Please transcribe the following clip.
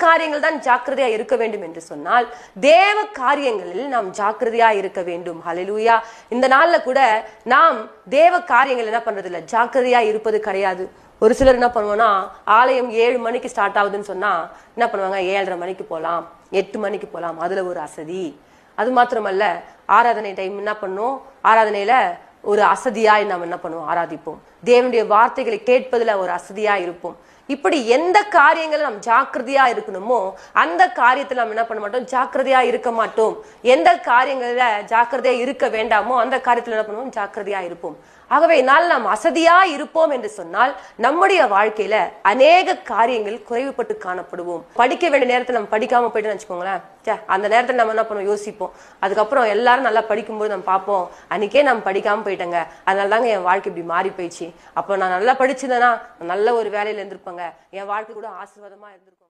காரியங்கள் தான் ஜாக்கிரதையா இருக்க வேண்டும் என்று சொன்னால் தேவ காரியங்களில் நாம் ஜாக்கிரதையா இருக்க வேண்டும். ஹல்லேலூயா. இந்த நாள்ல கூட நாம் தேவ காரியங்கள் என்ன பண்றது இல்ல, ஜாக்கிரதையா இருப்பது கிடையாது. ஒரு சிலர் என்ன பண்ணுவோம்னா, ஆலயம் 7 மணிக்கு ஸ்டார்ட் ஆகுதுன்னு சொன்னா என்ன பண்ணுவாங்க, 7:30 மணிக்கு போலாம், 8 மணிக்கு போலாம். அதுல ஒரு அசதி. அது மாத்திரமல்ல, ஆராதனை டைம் என்ன பண்ணும், ஆராதனையில ஒரு அசதியாய் நாம் என்ன பண்ணுவோம், ஆராதிப்போம். தேவனுடைய வார்த்தைகளை கேட்பதுல ஒரு அசதியா இருப்போம். இப்படி எந்த காரியங்களை நாம் ஜாக்கிரதையா இருக்கணுமோ அந்த காரியத்துல நாம் என்ன பண்ண மாட்டோம், ஜாக்கிரதையா இருக்க மாட்டோம். எந்த காரியங்கள்ல ஜாக்கிரதையா இருக்க வேண்டாமோ அந்த காரியத்துல என்ன பண்ணுவோம், ஜாக்கிரதையா இருப்போம். ஆகவே நாள் நாம் அசதியா இருப்போம் என்று சொன்னால் நம்முடைய வாழ்க்கையில அநேக காரியங்கள் குறைவுபட்டு காணப்படுவோம். படிக்க வேண்டிய நேரத்தில் நம்ம படிக்காம போயிட்டு வச்சுக்கோங்களேன், அந்த நேரத்தில் நம்ம என்ன பண்ணுவோம், யோசிப்போம். அதுக்கப்புறம் எல்லாரும் நல்லா படிக்கும்போது நம்ம பார்ப்போம், அன்னைக்கே நம்ம படிக்காம போயிட்டேங்க, அதனால தாங்க என் வாழ்க்கை இப்படி மாறி போயிடுச்சு. அப்போ நான் நல்லா படிச்சிருந்தேன்னா நல்ல ஒரு வேலையில இருந்திருப்பேங்க, என் வாழ்க்கை கூட ஆசீர்வாதமா இருந்திருக்கும்.